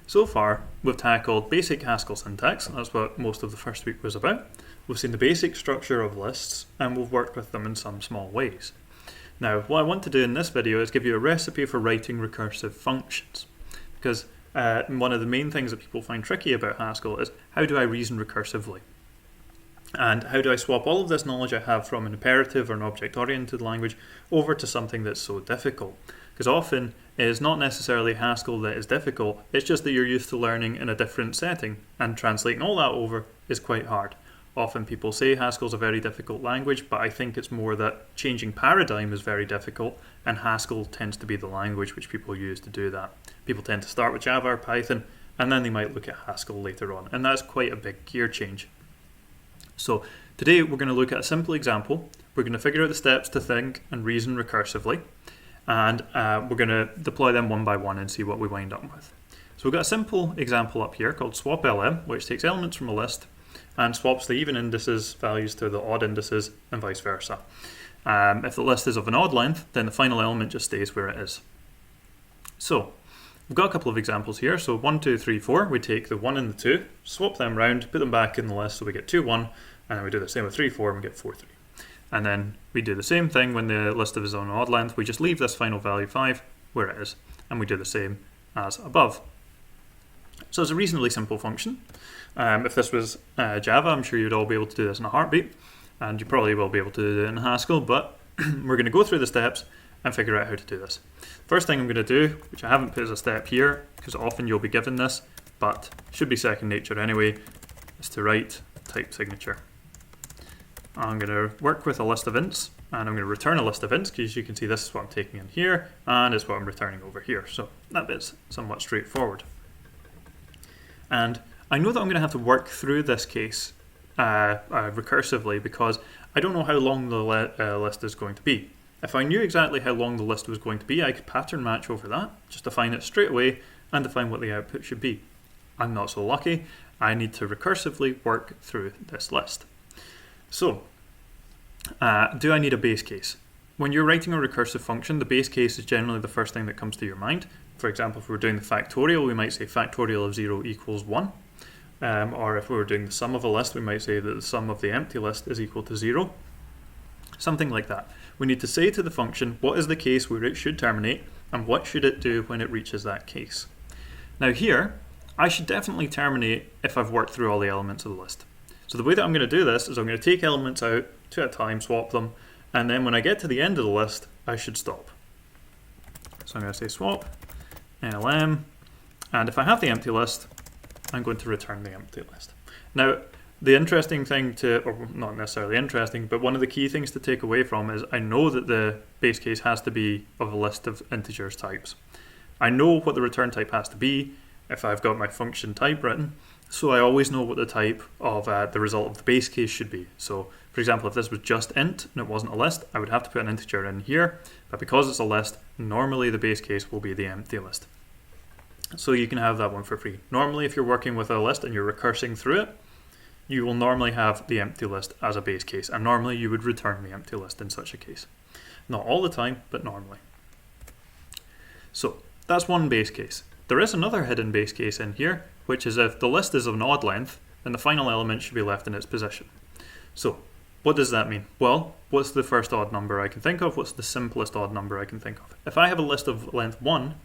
So far, we've tackled basic Haskell syntax, that's what most of the first week was about. We've seen the basic structure of lists, and we've worked with them in some small ways. Now, what I want to do in this video is give you a recipe for writing recursive functions. Because one of the main things that people find tricky about Haskell is, how do I reason recursively? And how do I swap all of this knowledge I have from an imperative or an object-oriented language over to something that's so difficult? Because often it is not necessarily Haskell that is difficult, it's just that you're used to learning in a different setting, and translating all that over is quite hard. Often people say Haskell's a very difficult language, but I think it's more that changing paradigm is very difficult, and Haskell tends to be the language which people use to do that. People tend to start with Java or Python, and then they might look at Haskell later on, and that's quite a big gear change. So today we're going to look at a simple example. We're going to figure out the steps to think and reason recursively, and we're going to deploy them one by one and see what we wind up with. So we've got a simple example up here called swap_lm, which takes elements from a list and swaps the even indices values to the odd indices and vice versa. If the list is of an odd length, then the final element just stays where it is. So we've got a couple of examples here. So 1, 2, 3, 4, we take the 1 and the 2, swap them round, put them back in the list, so we get 2, 1, and then we do the same with 3, 4, and we get 4, 3. And then we do the same thing when the list is on odd length. We just leave this final value 5 where it is, and we do the same as above. So it's a reasonably simple function. If this was Java, I'm sure you'd all be able to do this in a heartbeat, and you probably will be able to do it in Haskell, but we're going to go through the steps and figure out how to do this. First thing I'm going to do, which I haven't put as a step here, because often you'll be given this, but should be second nature anyway, is to write type signature. I'm going to work with a list of ints, and I'm going to return a list of ints, because you can see this is what I'm taking in here, and it's what I'm returning over here. So that bit's somewhat straightforward. And I know that I'm going to have to work through this case recursively, because I don't know how long the list is going to be. If I knew exactly how long the list was going to be, I could pattern match over that, just define it straight away, and define what the output should be. I'm not so lucky. I need to recursively work through this list. So, do I need a base case? When you're writing a recursive function, the base case is generally the first thing that comes to your mind. For example, if we were doing the factorial, we might say factorial of 0 equals 1. Or if we were doing the sum of a list, we might say that the sum of the empty list is equal to 0. Something like that. We need to say to the function, what is the case where it should terminate, and what should it do when it reaches that case? Now here, I should definitely terminate if I've worked through all the elements of the list. So the way that I'm going to do this is I'm going to take elements out, 2 at a time, swap them, and then when I get to the end of the list, I should stop. So I'm going to say swap lm, and if I have the empty list, I'm going to return the empty list. Now, the interesting thing or not necessarily interesting, but one of the key things to take away from is I know that the base case has to be of a list of integers types. I know what the return type has to be if I've got my function type written, so I always know what the type of the result of the base case should be. So, for example, if this was just int and it wasn't a list, I would have to put an integer in here, but because it's a list, normally the base case will be the empty list. So you can have that one for free. Normally, if you're working with a list and you're recursing through it, you will normally have the empty list as a base case, and normally you would return the empty list in such a case. Not all the time, but normally. So that's one base case. There is another hidden base case in here, which is if the list is of an odd length, then the final element should be left in its position. So what does that mean? Well, what's the first odd number I can think of? What's the simplest odd number I can think of? If I have a list of length 1,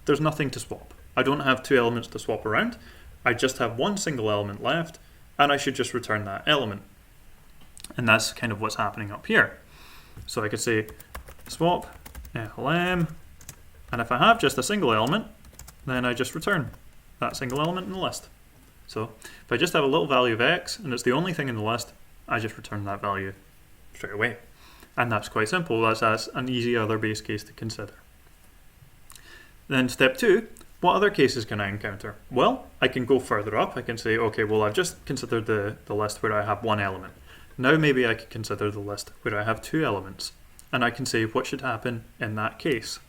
there's nothing to swap. I don't have 2 elements to swap around. I just have one single element left, and I should just return that element. And that's kind of what's happening up here. So I could say swap lm, and if I have just a single element, then I just return that single element in the list. So if I just have a little value of x, and it's the only thing in the list, I just return that value straight away. And that's quite simple. That's an easy other base case to consider. Then step 2, what other cases can I encounter? Well, I can go further up. I can say, okay, well, I've just considered the list where I have one element. Now maybe I could consider the list where I have 2 elements. And I can say what should happen in that case.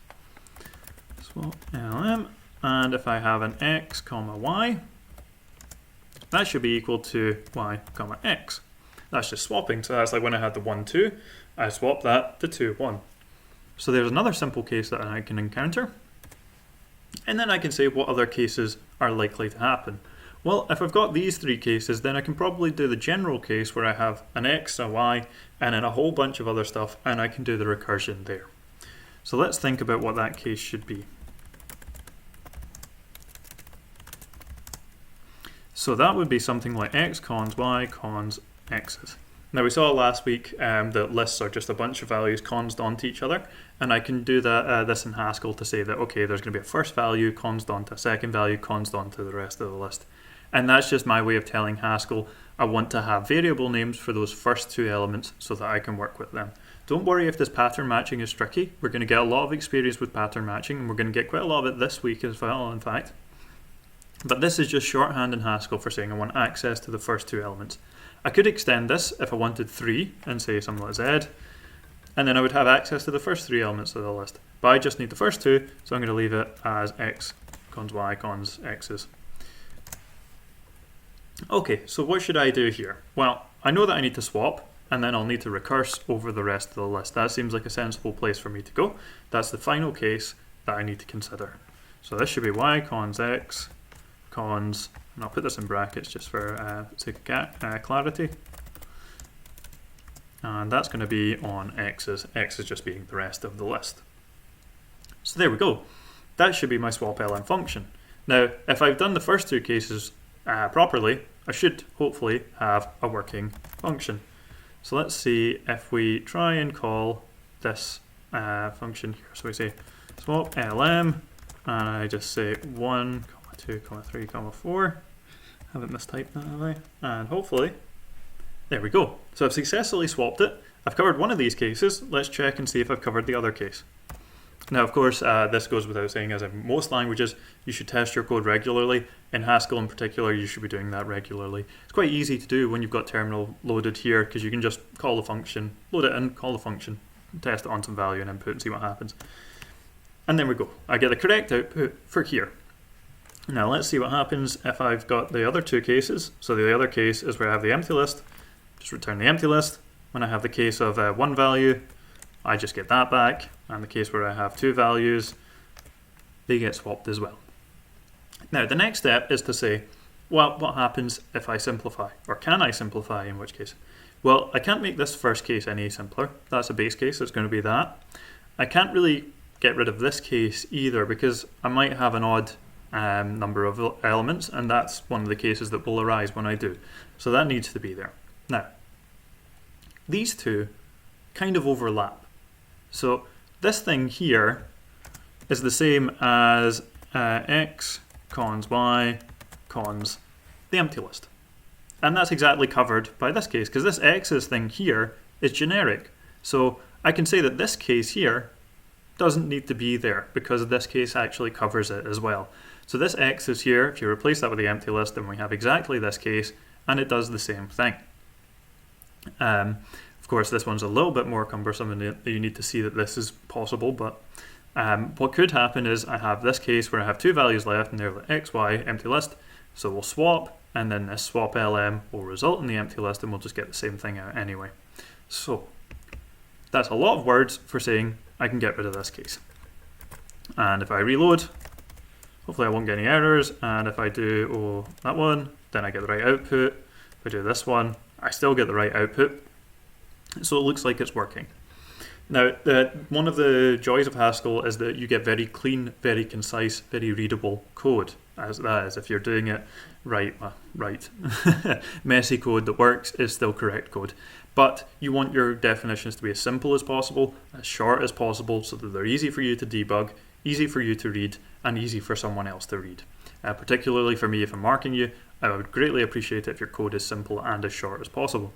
Swap lm, and if I have an x comma y, that should be equal to y comma x. That's just swapping. So that's like when I had the 1, 2, I swap that to 2, 1. So there's another simple case that I can encounter. And then I can say what other cases are likely to happen. Well, if I've got these three cases, then I can probably do the general case where I have an x, a y, and then a whole bunch of other stuff, and I can do the recursion there. So let's think about what that case should be. So that would be something like x cons y cons x's. Now we saw last week that lists are just a bunch of values consed onto each other, and I can do that, this in Haskell to say that, okay, there's going to be a first value consed onto a second value consed onto the rest of the list. And that's just my way of telling Haskell I want to have variable names for those first two elements so that I can work with them. Don't worry if this pattern matching is tricky. We're going to get a lot of experience with pattern matching, and we're going to get quite a lot of it this week as well, in fact. But this is just shorthand in Haskell for saying I want access to the first two elements. I could extend this if I wanted 3 and say something like z, and then I would have access to the first 3 elements of the list. But I just need the first 2, so I'm going to leave it as x cons y cons x's. Okay, so what should I do here? Well, I know that I need to swap, and then I'll need to recurse over the rest of the list. That seems like a sensible place for me to go. That's the final case that I need to consider. So this should be y cons x cons, and I'll put this in brackets just for sake of clarity. And that's going to be on x's, x is just being the rest of the list. So there we go. That should be my swap ln function. Now, if I've done the first two cases properly, I should hopefully have a working function. So let's see if we try and call this function here. So we say swap lm, and I just say 1, 2, 3, 4. Haven't mistyped that, have I? And hopefully, there we go. So I've successfully swapped it. I've covered one of these cases. Let's check and see if I've covered the other case. Now, of course, this goes without saying, as in most languages, you should test your code regularly. In Haskell in particular, you should be doing that regularly. It's quite easy to do when you've got terminal loaded here, because you can just call the function, load it in, call the function, test it on some value and input and see what happens. And there we go. I get the correct output for here. Now let's see what happens if I've got the other two cases. So the other case is where I have the empty list, just return the empty list. When I have the case of one value, I just get that back, and the case where I have two values, they get swapped as well. Now the next step is to say, well, what happens if I simplify? Or can I simplify, in which case? Well, I can't make this first case any simpler. That's a base case, it's going to be that. I can't really get rid of this case either, because I might have an odd number of elements, and that's one of the cases that will arise when I do. So that needs to be there. Now, these two kind of overlap. So this thing here is the same as x cons y cons the empty list. And that's exactly covered by this case, because this x's thing here is generic. So I can say that this case here doesn't need to be there, because this case actually covers it as well. So this x is here. If you replace that with the empty list, then we have exactly this case, and it does the same thing. Of course, this one's a little bit more cumbersome, and you need to see that this is possible, but what could happen is I have this case where I have two values left, and they're the x, y, empty list. So we'll swap, and then this swap lm will result in the empty list, and we'll just get the same thing out anyway. So that's a lot of words for saying I can get rid of this case. And if I reload, hopefully I won't get any errors, and if I do that one, then I get the right output. If I do this one, I still get the right output. So it looks like it's working. Now, one of the joys of Haskell is that you get very clean, very concise, very readable code. As that is, if you're doing it right. Messy code that works is still correct code. But you want your definitions to be as simple as possible, as short as possible, so that they're easy for you to debug, easy for you to read, and easy for someone else to read. Particularly for me, if I'm marking you, I would greatly appreciate it if your code is simple and as short as possible.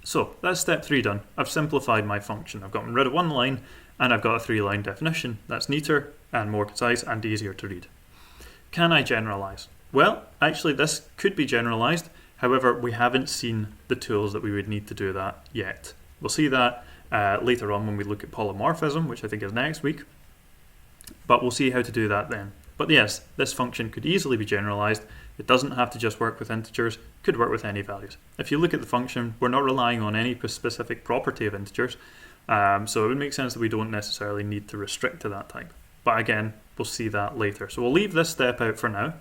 So that's step 3 done. I've simplified my function. I've gotten rid of one line, and I've got a 3-line definition. That's neater and more concise and easier to read. Can I generalize? Well, actually this could be generalized. However, we haven't seen the tools that we would need to do that yet. We'll see that later on when we look at polymorphism, which I think is next week. But we'll see how to do that then. But yes, this function could easily be generalized. It doesn't have to just work with integers, could work with any values. If you look at the function, we're not relying on any specific property of integers, so it would make sense that we don't necessarily need to restrict to that type. But again, we'll see that later. So we'll leave this step out for now,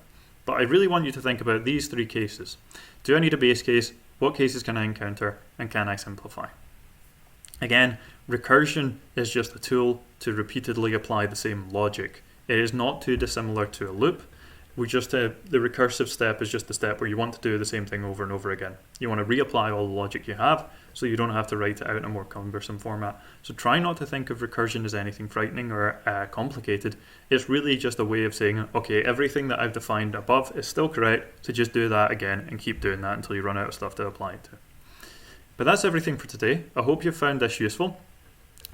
but I really want you to think about these three cases. Do I need a base case? What cases can I encounter? And can I simplify? Again, recursion is just a tool to repeatedly apply the same logic. It is not too dissimilar to a loop. The recursive step is just the step where you want to do the same thing over and over again. You want to reapply all the logic you have so you don't have to write it out in a more cumbersome format. So try not to think of recursion as anything frightening or complicated. It's really just a way of saying, okay, everything that I've defined above is still correct, so just do that again and keep doing that until you run out of stuff to apply it to. But that's everything for today. I hope you found this useful.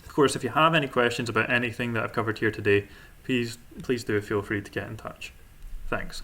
Of course, if you have any questions about anything that I've covered here today, please do feel free to get in touch. Thanks.